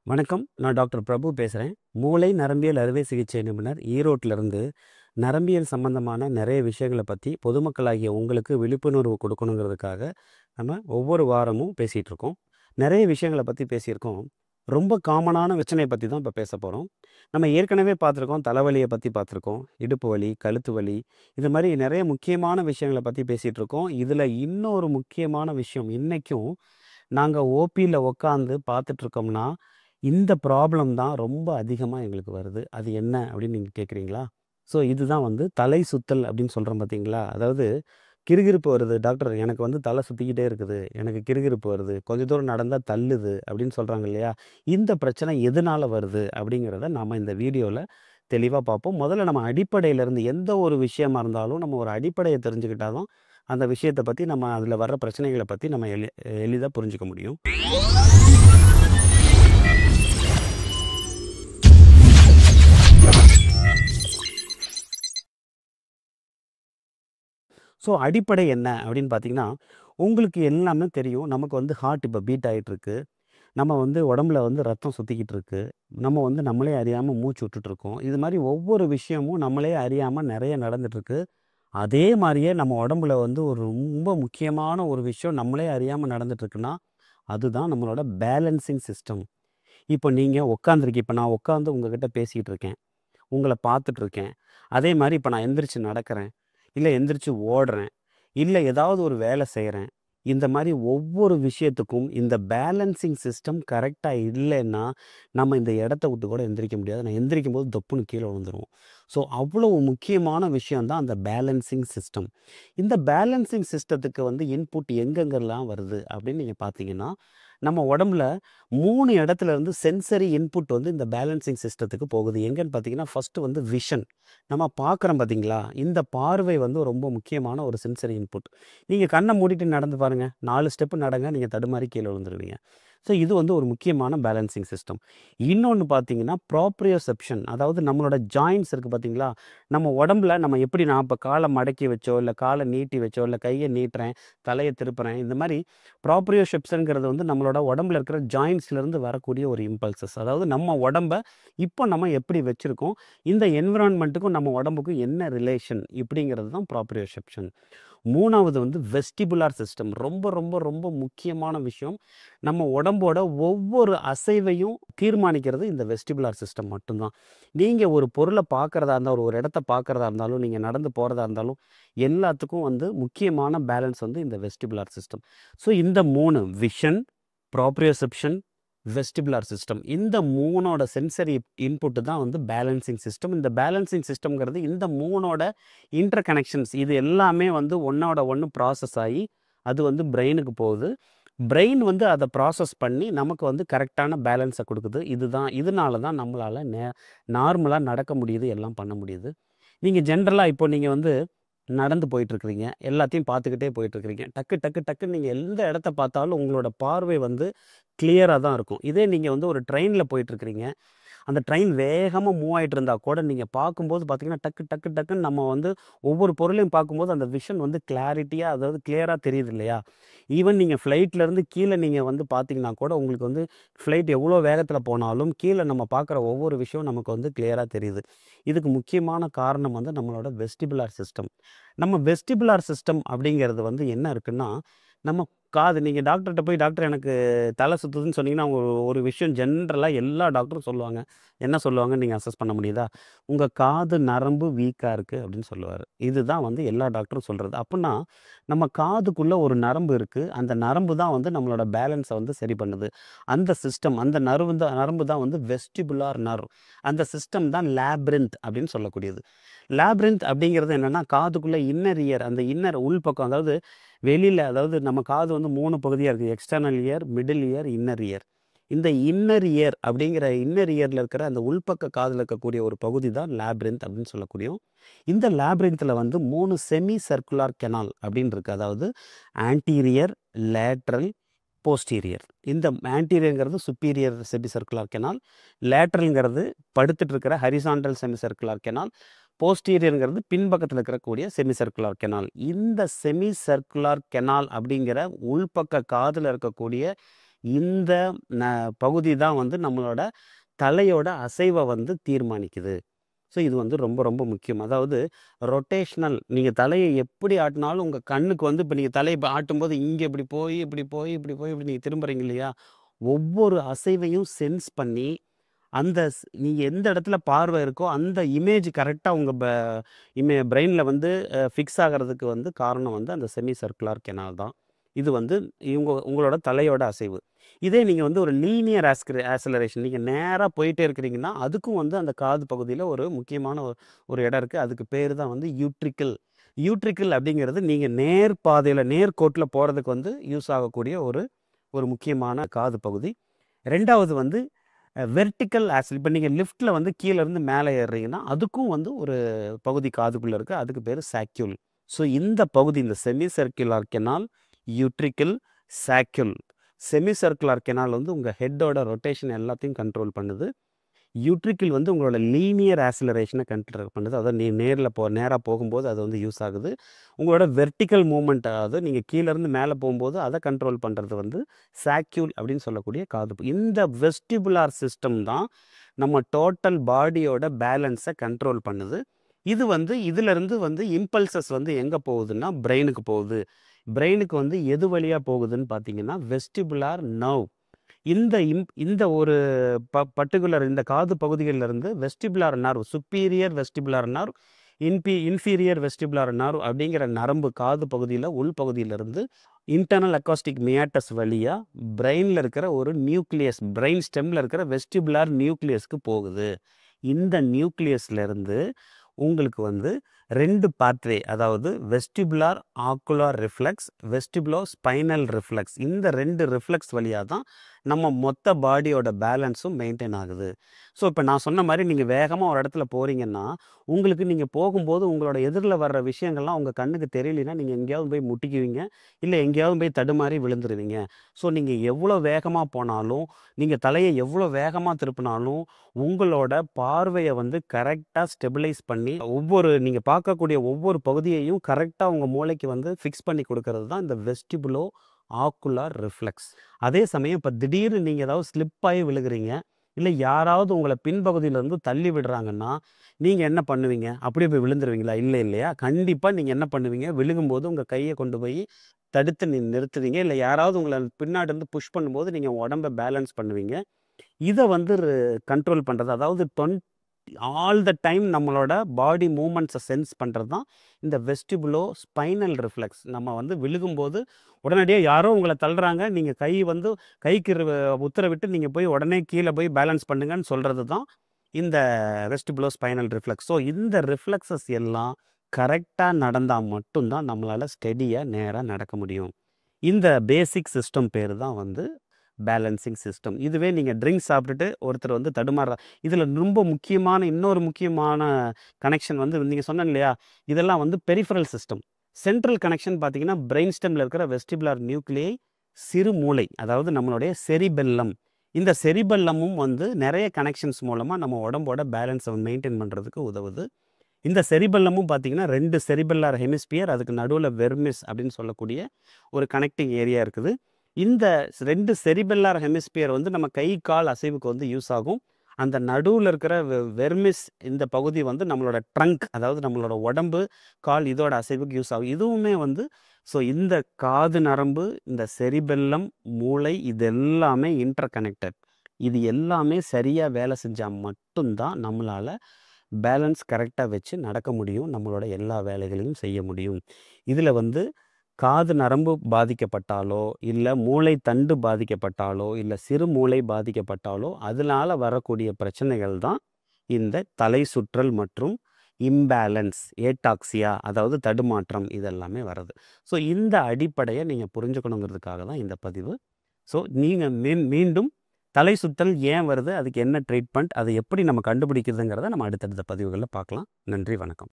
வணக்கம். நான் டாக்டர் பிரபு பேசுறேன். மூளை நரம்பியல் அறுவை சிகிச்சை நிபுணர் ஈரோட்டிலிருந்து. நரம்பியல் சம்பந்தமான நிறைய விஷயங்கள பத்தி பொதுமக்களாகிய உங்களுக்கு விழிப்புணர்வு கொடுக்கணுங்கிறதுக்காக, நம்ம ஒவ்வொரு வாரமும் பேசிட்டு இருக்கோம். நிறைய விஷயங்கள பத்தி பேசியிருக்கோம். ரொம்ப காமனான பிரச்சனைய பத்தி தான் இப்ப பேசப் போறோம். நம்ம ஏற்கனவே பார்த்துருக்கோம். தலைவலிய பத்தி பார்த்துருக்கோம். இடுப்பு வலி, கழுத்து வலி இது மாரி நிறைய முக்கியமான விஷயங்கள பத்தி பேசிட்டு இருக்கோம். இதுல இன்னொரு முக்கியமான விஷயம் இன்னைக்கும் நாங்க ஓபில உட்காந்து பார்த்துட்டு இருக்கோம்னா, இந்த ப்ராப்ளம் தான் ரொம்ப அதிகமா எங்களுக்கு வருது. அது என்ன அப்படின்னு நீங்க கேட்குறீங்களா? ஸோ இதுதான் வந்து தலை சுத்தல் அப்படின்னு சொல்றோம் பார்த்தீங்களா? அதாவது கிறுகிறுப்பு வருது. டாக்டர் எனக்கு வந்து தலை சுத்திக்கிட்டே இருக்குது. எனக்கு கிறுகிறுப்பு வருது. கொஞ்ச தூரம் நடந்தா தள்ளுது அப்படின்னு சொல்றாங்க இல்லையா? இந்த பிரச்சனை எதனால வருது அப்படிங்கிறத நாம இந்த வீடியோல தெளிவா பார்ப்போம். முதல்ல நம்ம அடிப்படையிலிருந்து எந்த ஒரு விஷயமா இருந்தாலும் நம்ம ஒரு அடிப்படைய தெரிஞ்சுக்கிட்டா தான், அந்த விஷயத்த பத்தி நம்ம அதில வர்ற பிரச்சனைகள பத்தி நம்ம எளிதா புரிஞ்சுக்க முடியும். ஸோ அடிப்படை என்ன அப்படின்னு பார்த்தீங்கன்னா, உங்களுக்கு எல்லாமே தெரியும். நமக்கு வந்து ஹார்ட் இப்ப பீட் ஆயிட்டுருக்கு. நம்ம வந்து உடம்புல வந்து ரத்தம் சுத்திக்கிட்டு இருக்கு. நம்ம வந்து நம்மளே அறியாம மூச்சு விட்டுட்டுருக்கோம். இது மாரி ஒவ்வொரு விஷயமும் நம்மளே அறியாம நெறைய நடந்துட்டுருக்கு. அதே மாரியே நம்ம உடம்புல வந்து ஒரு ரொம்ப முக்கியமான ஒரு விஷயம் நம்மளே அறியாம நடந்துட்டுருக்குன்னா, அதுதான் நம்மளோட பேலன்சிங் சிஸ்டம். இப்போ நீங்க உட்காந்துருக்கீங்க. இப்ப நான் உட்காந்து உங்ககிட்ட பேசிக்கிட்டு இருக்கேன். உங்கள பார்த்துட்ருக்கேன். அதே மாரி இப்ப நான் எந்திரிச்சு நடக்கிறேன். இல்ல எந்திரிச்சு ஓடுறேன். இல்ல ஏதாவது ஒரு வேலை செய்றேன். இந்த மாரி ஒவ்வொரு விஷயத்துக்கும் இந்த பேலன்சிங் சிஸ்டம் கரெக்ட்டா இல்லைன்னா, நம்ம இந்த இடத்த விட்டு கூட எந்திரிக்க முடியாது. நான் எந்திரிக்கும்போது தொப்புன்னு கீழ விழுந்துருவோம். ஸோ அவ்வளவு முக்கியமான விஷயம் தான் அந்த பேலன்சிங் சிஸ்டம். இந்த பேலன்சிங் சிஸ்டத்துக்கு வந்து இன்புட் எங்கெங்கலாம் வருது அப்படின்னு நீங்க பார்த்தீங்கன்னா, நம்ம உடம்புல 3 இடத்துல இருந்து சென்சரி இன்புட் வந்து இந்த பேலன்சிங் சிஸ்டத்துக்கு போகுது. எங்கன்னு பார்த்தீங்கன்னா, ஃபர்ஸ்ட்டு வந்து விஷன். நம்ம பார்க்குறோம் பார்த்தீங்களா? இந்த பார்வை வந்து ரொம்ப முக்கியமான ஒரு சென்சரி இன்புட். நீங்க கண்ண மூடிட்டு நடந்து பாருங்க. 4 ஸ்டெப் நடங்க. நீங்க தடுமாறி கீழ விழுந்துருவீங்க. ஸோ இது வந்து ஒரு முக்கியமான பேலன்சிங் சிஸ்டம். இன்னொன்னு பார்த்தீங்கன்னா, ப்ராப்ரியோசெப்ஷன் அதாவது நம்மளோட ஜாயிண்ட்ஸ் இருக்கு பார்த்தீங்களா? நம்ம உடம்புல நம்ம எப்படி நான் இப்ப கால மடக்கி வச்சோ, இல்ல கால நீட்டி வச்சோ, இல்ல கைய நீட்டுறேன், தலைய திருப்புறேன். இந்த மாரி ப்ராப்ரியோசெப்ஷன்ங்கிறது வந்து நம்மளோட உடம்புல இருக்கிற ஜாயிண்ட்ஸ்லேருந்து வரக்கூடிய ஒரு இம்பல்சஸ். அதாவது நம்ம உடம்ப இப்போ நம்ம எப்படி வச்சிருக்கோம், இந்த என்விரான்மென்ட்டுக்கும் நம்ம உடம்புக்கும் என்ன ரிலேஷன் இப்படிங்கிறது தான் ப்ராப்ரியோசெப்ஷன். 3வது வந்து வெஸ்டிபுலார் சிஸ்டம். ரொம்ப ரொம்ப ரொம்ப முக்கியமான விஷயம். நம்ம உடம்போட ஒவ்வொரு அசைவையும் தீர்மானிக்கிறது இந்த வெஸ்டிபுலார் சிஸ்டம் மட்டும்தான். நீங்க ஒரு பொருள பார்க்கிறதா இருந்தா, ஒரு இடத்த பார்க்கிறதா இருந்தாலும், நீங்க நடந்து போறதா இருந்தாலும், எல்லாத்துக்கும் வந்து முக்கியமான பேலன்ஸ் வந்து இந்த வெஸ்டிபுலார் சிஸ்டம். ஸோ இந்த 3 விஷன், ப்ராப்ரியோசெப்ஷன், வெஸ்டிபுலார் சிஸ்டம் இந்த 3ஓட சென்சரி இன்புட் தான் வந்து பேலன்சிங் சிஸ்டம். இந்த பேலன்சிங் சிஸ்டம்ங்கிறது இந்த 3ஓட இன்டர் கனெக்ஷன்ஸ் இது எல்லாமே வந்து ஒண்ணோட ஒண்ணு ப்ராசஸ் ஆயி, அது வந்து பிரெயினுக்கு போகுது. பிரெயின் வந்து அத ப்ராசஸ் பண்ணி நமக்கு வந்து கரெக்ட்டான பேலன்ஸ குடுக்குது. இதனால தான் நம்மளால நார்மலா நடக்க முடியுது, எல்லாம் பண்ண முடியுது. நீங்க ஜென்ரலா இப்போ நீங்க வந்து நடந்து போயிட்டுருக்கிறீங்க. எல்லாத்தையும் பார்த்துக்கிட்டே போயிட்டுருக்கிறீங்க. டக்கு டக்கு டக்குன்னு நீங்க எந்த இடத்த பார்த்தாலும் உங்களோட பார்வை வந்து கிளியரா தான் இருக்கும். இதே நீங்க வந்து ஒரு ட்ரெயின்ல போயிட்டுருக்கிறீங்க. அந்த ட்ரெயின் வேகமா மூவ் ஆயிட்டு இருந்தா கூட நீங்க பார்க்கும்போது பார்த்தீங்கன்னா, டக்கு டக்கு டக்குன்னு நம்ம வந்து ஒவ்வொரு பொருளையும் பார்க்கும்போது அந்த விஷன் வந்து கிளாரிட்டியா அதாவது கிளியரா தெரியுது இல்லையா? ஈவன் நீங்க ஃப்ளைட்லேருந்து கீழ நீங்க வந்து பார்த்தீங்கன்னா கூட உங்களுக்கு வந்து ஃப்ளைட் எவ்வளோ வேகத்தில போனாலும், கீழ நம்ம பார்க்குற ஒவ்வொரு விஷயம் நமக்கு வந்து கிளியரா தெரியுது. இதுக்கு முக்கியமான காரணம் வந்து நம்மளோட வெஸ்டிபுலார் சிஸ்டம். நம்ம வெஸ்டிபுலார் சிஸ்டம் அப்படிங்கிறது வந்து என்ன இருக்குன்னா, நம்ம காது நீங்க டாக்டர்ட்ட போய் டாக்டர் எனக்கு தலை சுத்துதுன்னு சொன்னீங்கன்னா, அவங்க ஒரு விஷயம் ஜென்ரலா எல்லா டாக்டரும் சொல்லுவாங்க. என்ன சொல்லுவாங்கன்னு நீங்க அசஸ் பண்ண முடியுதா? உங்க காது நரம்பு வீக்கா இருக்கு அப்படின்னு சொல்லுவாரு. இதுதான் வந்து எல்லா டாக்டரும் சொல்றது. அப்புட்ன்னா, நம்ம காதுக்குள்ள ஒரு நரம்பு இருக்கு. அந்த நரம்பு தான் வந்து நம்மளோட பேலன்ஸ வந்து சரி பண்ணுது. அந்த சிஸ்டம் அந்த நரம்பு தான் வந்து வெஸ்டிபுலார் நர்வ். அந்த சிஸ்டம் தான் லேப்ரிந்த் அப்படின்னு சொல்லக்கூடியது. லேப்ரிந்த் அப்படிங்கிறது என்னன்னா, காதுக்குள்ள இன்னர் இயர் அந்த இன்னர் உள்பக்கம் அதாவது வெளியில அதாவது நம்ம காது வந்து 3 பகுதியா இருக்கு. External ear, middle year, inner year. இந்த இன்னர் இயர் அப்படிங்கிற இன்னர் இயர்ல இருக்கிற அந்த உள்பக்க காதுல இருக்கக்கூடிய ஒரு பகுதி தான் லேப்ரிந்த் அப்படின்னு சொல்லக்கூடியும். இந்த லேப்ரிந்த்ல வந்து 3 செமி சர்க்குலர் கெனால் அப்படின்னு இருக்கு. அதாவது ஆன்டீரியர், லேட்ரல், போஸ்டீரியர். இந்த ஆன்டீரியர்ங்கிறது சுப்பீரியர் செமி சர்க்குலர் கெனால். லேட்ரல்ங்கிறது படுத்துட்டு இருக்கிற ஹரிசான்டல் செமி சர்க்குலர் கெனால். போஸ்டீரியர்ங்கிறது பின்பக்கத்துல இருக்கக்கூடிய செமி சர்க்குலர் கெனால். இந்த செமி சர்க்குலர் கெனால் அப்படிங்கிற உள்பக்க காதுல இருக்கக்கூடிய இந்த ந பகுதி தான் வந்து நம்மளோட தலையோட அசைவை வந்து தீர்மானிக்குது. ஸோ இது வந்து ரொம்ப ரொம்ப முக்கியம். அதாவது ரொட்டேஷ்னல் நீங்கள் தலையை எப்படி ஆட்டினாலும் உங்கள் கண்ணுக்கு வந்து இப்போ நீங்கள் தலையை இப்போ ஆட்டும்போது இங்கே இப்படி போய் இப்படி போய் இப்படி போய் இப்படி நீங்கள் திரும்புறீங்க இல்லையா? ஒவ்வொரு அசைவையும் சென்ஸ் பண்ணி அந்த நீங்கள் எந்த இடத்துல பார்வை இருக்கோ அந்த இமேஜ் கரெக்டாக உங்கள் பிரெயினில் வந்து ஃபிக்ஸ் ஆகிறதுக்கு வந்து காரணம் வந்து அந்த செமி சர்க்குலர் கெனால் தான். இது வந்து உங்களோட தலையோட அசைவு. இதே நீங்கள் வந்து ஒரு லீனியர் ஆக்சிலரேஷன் நீங்கள் நேராக போயிட்டே இருக்கிறீங்கன்னா அதுக்கும் வந்து அந்த காது பகுதியில் ஒரு முக்கியமான ஒரு இடம் இருக்குது. அதுக்கு பேர் தான் வந்து யூட்ரிக்கல். யூட்ரிக்கல் அப்படிங்கிறது நீங்கள் நேர் பாதையில் நேர்கோட்டில் போகிறதுக்கு வந்து யூஸ் ஆகக்கூடிய ஒரு முக்கியமான காது பகுதி. ரெண்டாவது வந்து வெர்டிக்கல் ஆக்சில். இப்போ நீங்கள் லிஃப்ட்டில் வந்து கீழேருந்து மேலே ஏறுறீங்கன்னா அதுக்கும் வந்து ஒரு பகுதி காதுக்குள்ளே இருக்குது. அதுக்கு பேர் சாக்யூல். ஸோ இந்த பகுதி இந்த semicircular canal, utricle, saccule. Semicircular canal வந்து உங்கள் ஹெட்டோட ரொட்டேஷன் எல்லாத்தையும் கண்ட்ரோல் பண்ணுது. யூட்ரிக்கல் வந்து உங்களோட லீனியர் ஆக்சிலரேஷனை கண்ட்ரோல் பண்ணுது. அதாவது நீ நேராக போகும்போது அது வந்து யூஸ் ஆகுது. உங்களோட வெர்டிக்கல் மூமெண்ட், அதாவது நீங்கள் கீழேருந்து மேலே போகும்போது அதை கண்ட்ரோல் பண்ணுறது வந்து சாக்யூல் அப்படின்னு சொல்லக்கூடிய காது. இந்த வெஸ்டிபுலார் சிஸ்டம் தான் நம்ம டோட்டல் பாடியோட பேலன்ஸை கண்ட்ரோல் பண்ணுது. இது வந்து இதிலிருந்து வந்து இம்பல்சஸ் வந்து எங்கே போகுதுன்னா பிரெயினுக்கு போகுது. பிரெயினுக்கு வந்து எது வழியாக போகுதுன்னு பார்த்தீங்கன்னா வெஸ்டிபுலார் நர்வ். இந்த ஒரு பர்டிகுலர் இந்த காது பகுதிகளிலிருந்து vestibular nerve, superior vestibular nerve, inferior vestibular nerve அப்படிங்கிற நரம்பு காது பகுதியில் உள்பகுதியிலிருந்து இன்டர்னல் அக்காஸ்டிக் மியாட்டஸ் வழியாக பிரெயினில் இருக்கிற ஒரு நியூக்ளியஸ், பிரெயின் ஸ்டெம்மில் இருக்கிற வெஸ்டிபுலார் நியூக்ளியஸ்க்கு போகுது. இந்த நியூக்ளியஸ்லேருந்து உங்களுக்கு வந்து 2 பாத்வே, அதாவது vestibular ocular reflex, vestibulo spinal reflex, இந்த 2 ரிஃப்ளெக்ஸ் வழியாக தான் நம்ம மொத்த பாடியோட பேலன்ஸும் மெயின்டைன் ஆகுது. ஸோ இப்போ நான் சொன்ன மாதிரி நீங்கள் வேகமாக ஒரு இடத்துல போகிறீங்கன்னா உங்களுக்கு நீங்கள் போகும்போது உங்களோட எதிரில் வர்ற விஷயங்கள்லாம் உங்கள் கண்ணுக்கு தெரியலைன்னா நீங்கள் எங்கேயாவது போய் முட்டிக்குவீங்க, இல்லை எங்கேயாவது போய் தடுமாறி விழுந்துருவீங்க. ஸோ நீங்கள் எவ்வளோ வேகமாக போனாலும், நீங்கள் தலையை எவ்வளோ வேகமாக திருப்பினாலும் உங்களோட பார்வையை வந்து கரெக்டாக ஸ்டெபிலைஸ் பண்ணி நீங்கள் பார்க்கக்கூடிய ஒவ்வொரு பகுதியையும் கரெக்டாக உங்கள் மூளைக்கு வந்து ஃபிக்ஸ் பண்ணி கொடுக்கறது தான் இந்த வெஸ்டிபுலோ ஆக்குலார் ரிஃப்ளெக்ஸ். அதே சமயம் இப்போ திடீர்னு நீங்கள் ஏதாவது ஸ்லிப்பாகி விழுகிறீங்க, இல்லை யாராவது உங்களை பின்பகுதியிலேருந்து தள்ளி விடுறாங்கன்னா நீங்கள் என்ன பண்ணுவீங்க? அப்படியே போய் விழுந்துருவீங்களா? இல்லை இல்லையா? கண்டிப்பாக நீங்கள் என்ன பண்ணுவீங்க? விழுகும்போது உங்கள் கையை கொண்டு போய் தடுத்து நிறுத்துவீங்க. இல்லை யாராவது உங்களை பின்னாடி இருந்து புஷ் பண்ணும்போது நீங்கள் உடம்பை பேலன்ஸ் பண்ணுவீங்க. இதை வந்து கண்ட்ரோல் பண்ணுறது, அதாவது ஆல் த டைம் நம்மளோட பாடி மூமெண்ட்ஸை சென்ஸ் பண்ணுறது தான் இந்த வெஸ்டிபுலோ ஸ்பைனல் ரிஃப்ளெக்ஸ். நம்ம வந்து விழுகும்போது உடனடியாக யாரோ உங்களை தள்ளுறாங்க, நீங்கள் கைக்கு உத்தரவிட்டு நீங்கள் போய் உடனே கீழே போய் பேலன்ஸ் பண்ணுங்கன்னு சொல்கிறது தான் இந்த வெஸ்டிபுலோ ஸ்பைனல் ரிஃப்ளெக்ஸ். ஸோ இந்த ரிஃப்ளெக்ஸஸ் எல்லாம் கரெக்டாக நடந்தால் மட்டும்தான் நம்மளால் ஸ்டெடியாக நேராக நடக்க முடியும். இந்த பேசிக் சிஸ்டம் பேர் தான் வந்து பேலன்சிங் சிஸ்டம். இதுவே நீங்கள் ட்ரிங்க்ஸ் சாப்பிட்டுட்டு ஒருத்தர் வந்து தடுமாறுறா, இதில் ரொம்ப இன்னொரு முக்கியமான கனெக்ஷன் வந்து நீங்கள் சொன்னேன் இல்லையா, இதெல்லாம் வந்து பெரிஃபரல் சிஸ்டம். சென்ட்ரல் கனெக்ஷன் பார்த்தீங்கன்னா பிரெயின் ஸ்டெம்மில் இருக்கிற வெஸ்டிபுலார் நியூக்ளியை, சிறு மூளை, அதாவது நம்மளுடைய செரிபெல்லம். இந்த செரிபெல்லமும் வந்து நிறைய கனெக்ஷன்ஸ் மூலமாக நம்ம உடம்போட பேலன்ஸை மெயின்டைன் பண்ணுறதுக்கு உதவுது. இந்த செரிபெல்லமும் பார்த்தீங்கன்னா 2 செரிபெல்லார் ஹெமிஸ்பியர், அதுக்கு நடுவில் வெர்மிஸ் அப்படின்னு சொல்லக்கூடிய ஒரு கனெக்டிங் ஏரியா இருக்குது. இந்த 2 செரிபெல்லார் ஹெமிஸ்பியர் வந்து நம்ம கை கால் அசைவுக்கு வந்து யூஸ் ஆகும். அந்த நடுவில் இருக்கிற வெர்மிஸ் இந்த பகுதி வந்து நம்மளோட ட்ரங்க், அதாவது நம்மளோட உடம்பு, கால், இதோட அசைவுக்கு யூஸ் ஆகும். இதுவுமே வந்து ஸோ இந்த காது நரம்பு, இந்த செரிபெல்லம், மூளை, இது எல்லாமே இன்டர் கனெக்டட். இது எல்லாமே சரியாக வேலை செஞ்சால் மட்டும்தான் நம்மளால் பேலன்ஸ் கரெக்டாக வச்சு நடக்க முடியும், நம்மளோட எல்லா வேலைகளையும் செய்ய முடியும். இதில் வந்து காது நரம்பு பாதிக்கப்பட்டாலோ, இல்லை மூளை தண்டு பாதிக்கப்பட்டாலோ, இல்லை சிறு மூளை பாதிக்கப்பட்டாலோ அதனால் வரக்கூடிய பிரச்சனைகள் தான் இந்த தலை சுற்றல் மற்றும் இம்பேலன்ஸ், ஏட்டாக்சியா, அதாவது தடுமாற்றம், இதெல்லாமே வருது. ஸோ இந்த அடிப்படையை நீங்கள் புரிஞ்சுக்கணுங்கிறதுக்காக தான் இந்த பதிவு. ஸோ நீங்கள் மீண்டும் தலை சுற்றல் ஏன் வருது, அதுக்கு என்ன ட்ரீட்மெண்ட், அதை எப்படி நம்ம கண்டுபிடிக்கிறதுங்கிறத நம்ம அடுத்தடுத்த பதிவுகளில் பார்க்கலாம். நன்றி, வணக்கம்.